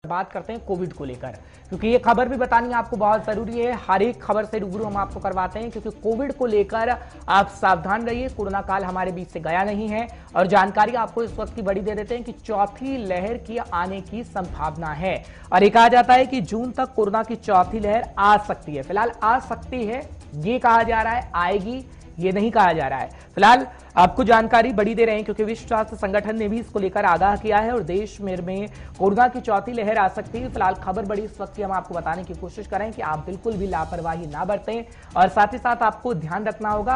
बात करते हैं कोविड को लेकर, क्योंकि ये खबर भी बतानी आपको बहुत जरूरी है। हर एक खबर से रूबरू हम आपको करवाते हैं, क्योंकि कोविड को लेकर आप सावधान रहिए। कोरोना काल हमारे बीच से गया नहीं है और जानकारी आपको इस वक्त की बड़ी दे देते हैं कि चौथी लहर की आने की संभावना है और ये कहा जाता है कि जून तक कोरोना की चौथी लहर आ सकती है। फिलहाल आ सकती है ये कहा जा रहा है, आएगी ये नहीं कहा जा रहा है। फिलहाल आपको जानकारी बड़ी दे रहे हैं, क्योंकि विश्व स्वास्थ्य संगठन ने भी इसको लेकर आगाह किया है और देश में कोरोना की चौथी लहर आ सकती है। फिलहाल खबर बड़ी इस वक्त की हम आपको बताने की कोशिश करें कि आप बिल्कुल भी लापरवाही ना बरतें और साथ ही साथ आपको ध्यान रखना होगा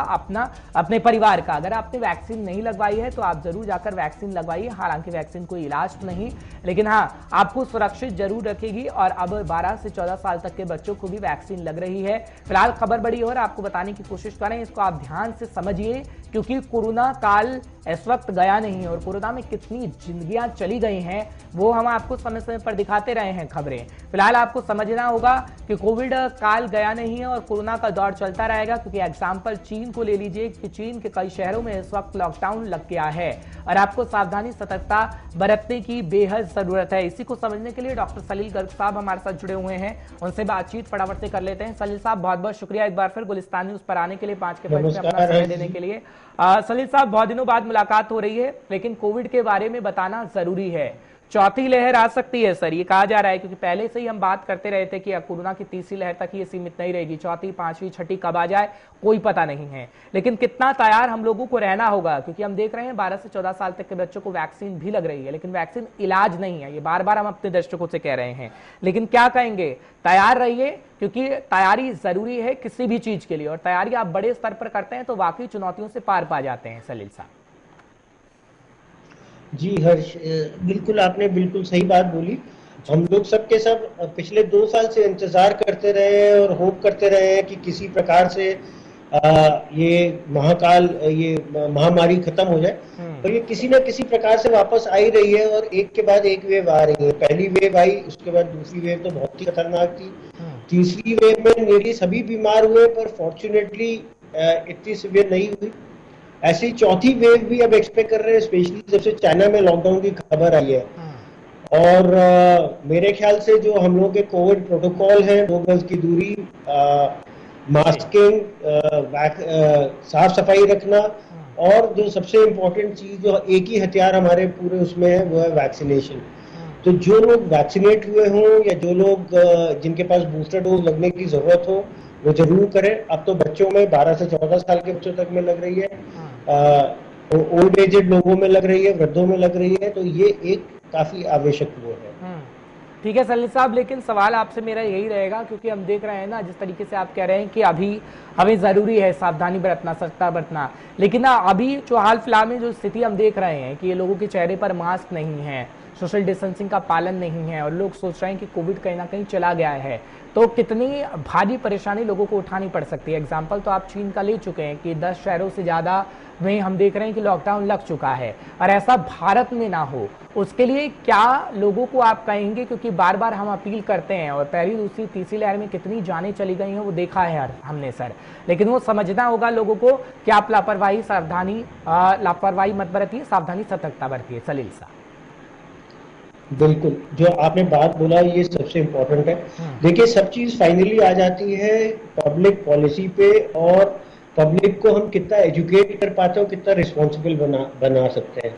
अपने परिवार का। अगर आपने वैक्सीन नहीं लगवाई है तो आप जरूर जाकर वैक्सीन लगवाइए। हालांकि वैक्सीन कोई इलाज नहीं, लेकिन हाँ आपको सुरक्षित जरूर रखेगी और अब 12 से 14 साल तक के बच्चों को भी वैक्सीन लग रही है। फिलहाल खबर बड़ी और आपको बताने की कोशिश करें, इसको आप ध्यान से समझिए, क्योंकि कोरोना काल इस वक्त गया नहीं और कोरोना में कितनी जिंदगियां चली गई हैं वो हम आपको समय समय पर दिखाते रहे हैं खबरें। फिलहाल आपको समझना होगा कि कोविड काल गया नहीं है और कोरोना का दौर चलता रहेगा, क्योंकि एग्जाम्पल चीन को ले लीजिए कि चीन के कई शहरों में इस वक्त लॉकडाउन लग गया है और आपको सावधानी सतर्कता बरतने की बेहद जरूरत है। इसी को समझने के लिए डॉक्टर सलील गर्ग साहब हमारे साथ जुड़े हुए हैं, उनसे बातचीत फटाफट से कर लेते हैं। सलील साहब बहुत बहुत शुक्रिया एक बार फिर गुलिस्तान न्यूज पर आने के लिए, 5 के पॉइंट में अपना समय देने के लिए। सलील साहब, बहुत दिनों बाद मुलाकात हो रही है, लेकिन कोविड के बारे में बताना जरूरी है। चौथी लहर आ सकती है सर, ये कहा जा रहा है, क्योंकि पहले से ही हम बात करते रहे थे कि कोरोना की तीसरी लहर तक ये सीमित नहीं रहेगी, चौथी पांचवी छठी कब आ जाए कोई पता नहीं है। लेकिन कितना तैयार हम लोगों को रहना होगा, क्योंकि हम देख रहे हैं 12 से 14 साल तक के बच्चों को वैक्सीन भी लग रही है, लेकिन वैक्सीन इलाज नहीं है। ये बार बार हम अपने दर्शकों से कह रहे हैं, लेकिन क्या कहेंगे, तैयार रहिए, क्योंकि तैयारी जरूरी है किसी भी चीज के लिए, और तैयारी आप बड़े स्तर पर करते हैं तो वाकई चुनौतियों से पार पा जाते हैं। सलील साहब जी हर्ष, बिल्कुल आपने बिल्कुल सही बात बोली। हम लोग सब के सब पिछले 2 साल से इंतजार करते रहे हैं और होप करते रहे हैं कि किसी प्रकार से ये महामारी खत्म हो जाए, और ये किसी न किसी प्रकार से वापस आ ही रही है और एक के बाद एक वेव आ रही है। पहली वेव आई, उसके बाद दूसरी वेव तो बहुत ही खतरनाक थी, तीसरी वेव में नियरली सभी बीमार हुए, पर फॉर्चुनेटली इतनी सीवियर नहीं हुई। ऐसी चौथी वेव भी अब एक्सपेक्ट कर रहे हैं, स्पेशली जब से चाइना में लॉकडाउन की खबर आई है। और मेरे ख्याल से जो हम लोगों के कोविड प्रोटोकॉल है, 2 गज की दूरी, मास्किंग, साफ सफाई रखना, और जो सबसे इम्पोर्टेंट चीज जो एक ही हथियार हमारे पूरे उसमें है वो है वैक्सीनेशन। तो जो लोग वैक्सीनेट हुए हों या जो लोग जिनके पास बूस्टर डोज लगने की जरूरत हो वो जरूर करें। अब तो बच्चों में 12 से 14 साल के बच्चों तक में लग रही है, ओल्ड एजेड लोगों में लग रही है, वृद्धों में लग रही है, तो ये एक काफी आवश्यक वो है। ठीक है सलील साहब, लेकिन सवाल आपसे मेरा यही रहेगा, क्योंकि हम देख रहे हैं ना जिस तरीके से आप कह रहे हैं कि अभी हमें जरूरी है सावधानी बरतना, सतर्कता बरतना, लेकिन ना अभी जो हाल फिलहाल में जो स्थिति हम देख रहे हैं कि ये लोगों के चेहरे पर मास्क नहीं है, सोशल डिस्टेंसिंग का पालन नहीं है और लोग सोच रहे हैं कि कोविड कहीं ना कहीं चला गया है, तो कितनी भारी परेशानी लोगों को उठानी पड़ सकती है। एग्जाम्पल तो आप चीन का ले चुके हैं कि 10 शहरों से ज्यादा में हम देख रहे हैं कि लॉकडाउन लग चुका है, और ऐसा भारत में ना हो उसके लिए क्या लोगों को आप कहेंगे, क्योंकि बार बार हम अपील करते हैं और पहली दूसरी तीसरी लहर में कितनी जानें चली गई हैं वो देखा है हमने सर, लेकिन वो समझना होगा लोगों को कि आप लापरवाही मत बरतिए, सावधानी सतर्कता बरतिए। सलील साहब बिल्कुल, जो आपने बात बोला ये सबसे इम्पोर्टेंट है। देखिए, सब चीज फाइनली आ जाती है पब्लिक पॉलिसी पे, और पब्लिक को हम कितना एजुकेट कर पाते हो, कितना रिस्पॉन्सिबल बना सकते हैं।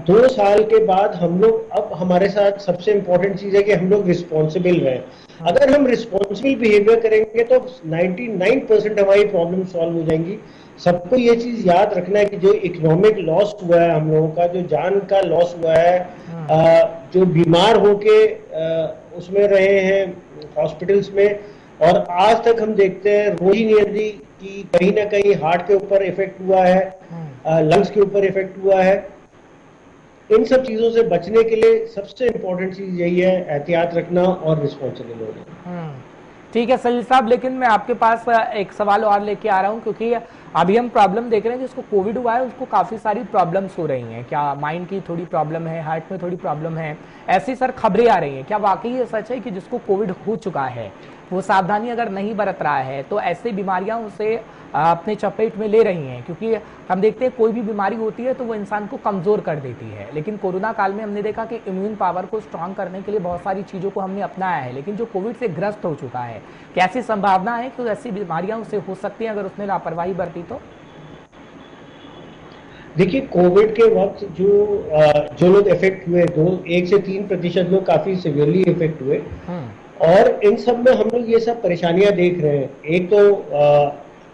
2 साल के बाद हम लोग, अब हमारे साथ सबसे इम्पोर्टेंट चीज है कि हम लोग रिस्पॉन्सिबल रहें। अगर हम रिस्पॉन्सिबल बिहेवियर करेंगे तो 99% हमारी प्रॉब्लम सॉल्व हो जाएंगी। सबको ये चीज याद रखना है कि जो इकोनॉमिक लॉस हुआ है हम लोगों का, जो जान का लॉस हुआ है, जो बीमार होके उसमें रहे हैं हॉस्पिटल्स में, और आज तक हम देखते हैं रोजी नियति की कहीं ना कहीं हार्ट के ऊपर इफेक्ट हुआ है, लंग्स के ऊपर इफेक्ट हुआ है। इन सब चीजों से बचने के लिए सबसे इम्पोर्टेंट चीज यही है, एहतियात रखना और रिस्पॉन्सिबल होना। ठीक है सलील साहब, लेकिन मैं आपके पास एक सवाल और लेके आ रहा हूं, क्योंकि अभी हम प्रॉब्लम देख रहे हैं जिसको कोविड हुआ है उसको काफी सारी प्रॉब्लम्स हो रही हैं। क्या माइंड की थोड़ी प्रॉब्लम है, हार्ट में थोड़ी प्रॉब्लम है, ऐसी सर खबरें आ रही हैं, क्या वाकई ये सच है कि जिसको कोविड हो चुका है वो सावधानी अगर नहीं बरत रहा है तो ऐसी बीमारियां उसे अपने चपेट में ले रही हैं, क्योंकि हम देखते हैं कोई भी बीमारी होती है तो वो इंसान को कमजोर कर देती है। लेकिन कोरोना काल में हमने देखा कि इम्यून पावर को स्ट्रांग करने के लिए बहुत सारी चीज़ों को हमने अपनाया है, लेकिन जो कोविड से ग्रस्त हो चुका है, कैसी संभावना है कि ऐसी बीमारियां उसे हो सकती हैं अगर उसने लापरवाही बरती तो? देखिए, कोविड के वक्त जो लोग इफेक्ट हुए, 1 से 3% लोग काफी सिवियरली इफेक्ट हुए, और इन सब में हम लोग ये सब परेशानियां देख रहे हैं। एक तो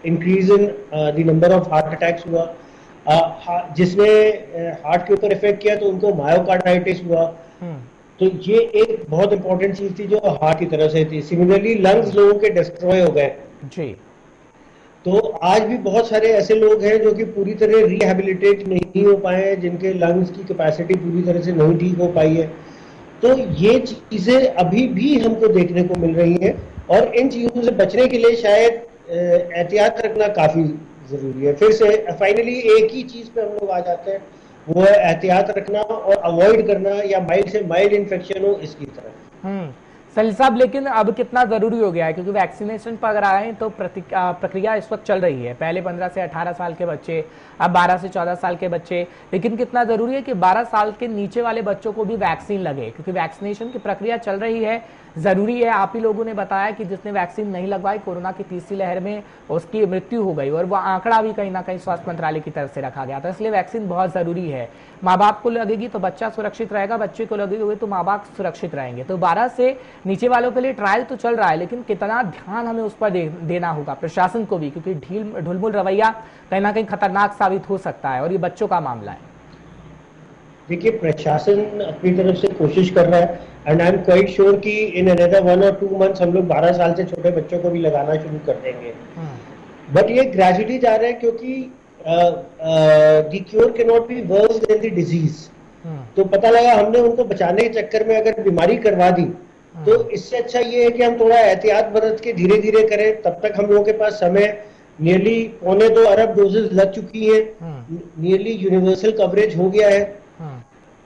increase in the number of heart attacks हुआ, जिसने हार्ट के ऊपर इफेक्ट किया तो उनको मायोकार्डाइटिस हुआ। तो ये एक बहुत इंपॉर्टेंट चीज थी जो हार्ट की तरफ से थी। सिमिलरली लंग्स लोगों के डिस्ट्रॉय हो गए जी। तो आज भी बहुत सारे ऐसे लोग हैं जो कि पूरी तरह रिहेबिलिटेट नहीं हो पाए हैं, जिनके लंग्स की कैपेसिटी पूरी तरह से नहीं ठीक हो पाई है। तो ये चीजें अभी भी हमको देखने को मिल रही हैं, और इन चीजों से बचने के लिए शायद एहतियात रखना काफी जरूरी है। फिर से फाइनली एक ही चीज पे हम लोग आ जाते हैं, वो है एहतियात रखना और अवॉइड करना, या माइल्ड से माइल्ड इन्फेक्शन हो इसकी तरफ। सलील साहब, लेकिन अब कितना जरूरी हो गया है, क्योंकि वैक्सीनेशन पर अगर आए तो प्रक्रिया इस वक्त चल रही है। पहले 15 से 18 साल के बच्चे, अब 12 से 14 साल के बच्चे, लेकिन कितना जरूरी है कि 12 साल के नीचे वाले बच्चों को भी वैक्सीन लगे, क्योंकि वैक्सीनेशन की प्रक्रिया चल रही है। जरूरी है, आप ही लोगों ने बताया कि जिसने वैक्सीन नहीं लगवाई कोरोना की तीसरी लहर में उसकी मृत्यु हो गई, और वो आंकड़ा भी कहीं ना कहीं स्वास्थ्य मंत्रालय की तरफ से रखा गया था। इसलिए वैक्सीन बहुत जरूरी है। माँ बाप को लगेगी तो बच्चा सुरक्षित रहेगा, बच्चे को लगेगी तो माँ बाप सुरक्षित रहेंगे। तो 12 से नीचे वालों के लिए ट्रायल तो चल रहा है, लेकिन कितना ध्यान हमें उस पर देना होगा प्रशासन को भी, क्योंकि ढुलमुल रवैया कहीं ना कहीं खतरनाक साबित हो सकता है, और ये बच्चों का मामला है। देखिए, प्रशासन अपनी तरफ से कोशिश कर रहा है, and I am quite sure कि इन अनदर 1 और 2 मंथ्स हम लोग 12 साल से छोटे बच्चों को भी लगाना शुरू कर देंगे। बट ये ग्रेजुअली जा रहा है, क्योंकि the cure can not be worse than the disease. तो पता लगा हमने उनको बचाने के चक्कर में अगर बीमारी करवा दी, तो इससे अच्छा ये है कि हम थोड़ा एहतियात बरत के धीरे धीरे करें। तब तक हम लोगों के पास समय, नियरली 1.25 अरब डोजेस लग चुकी है, नियरली यूनिवर्सल कवरेज हो गया है।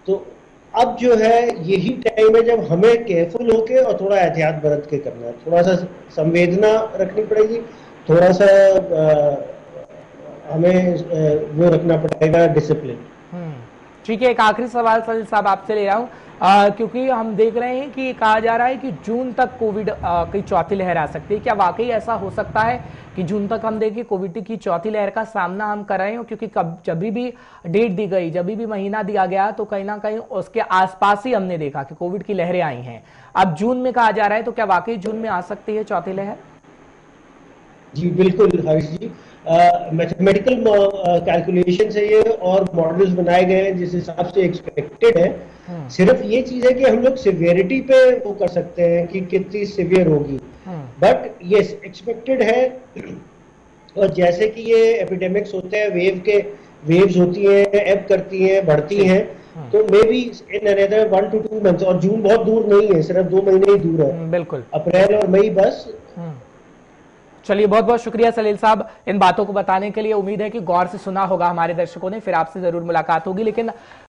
तो अब जो है यही टाइम है जब हमें केयरफुल होके और थोड़ा एहतियात बरत के करना है। थोड़ा सा संवेदना रखनी पड़ेगी, थोड़ा सा हमें वो रखना पड़ेगा, डिसिप्लिन। ठीक है, एक आखिरी सवाल सलील साहब आपसे ले रहा हूँ, क्योंकि हम देख रहे हैं कि कहा जा रहा है कि जून तक कोविड की चौथी लहर आ सकती है। क्या वाकई ऐसा हो सकता है कि जून तक हम देखिए कोविड की चौथी लहर का सामना हम कर रहे हो? क्योंकि जब भी डेट दी गई, जब भी महीना दिया गया, तो कहीं ना कहीं उसके आसपास ही हमने देखा कि कोविड की लहरें आई हैं। अब जून में कहा जा रहा है, तो क्या वाकई जून में आ सकती है चौथी लहर? जी बिल्कुल हरीश जी, मैथमेटिकल कैलकुलेशन से ये और मॉडल्स बनाए गए हैं जिस हिसाब से एक्सपेक्टेड है। सिर्फ ये चीज है कि हम लोग सिवियरिटी पे वो कर सकते हैं कि कितनी सिवियर होगी, बट ये एक्सपेक्टेड है। और जैसे कि ये एपिडेमिक्स होते हैं, वेव्स होती हैं, एब करती हैं, बढ़ती हैं, तो may be in another 1 to 2 months, और जून बहुत दूर नहीं है, सिर्फ 2 महीने ही दूर है, बिल्कुल अप्रैल और मई बस। चलिए, बहुत बहुत शुक्रिया सलील साहब इन बातों को बताने के लिए। उम्मीद है कि गौर से सुना होगा हमारे दर्शकों ने, फिर आपसे जरूर मुलाकात होगी। लेकिन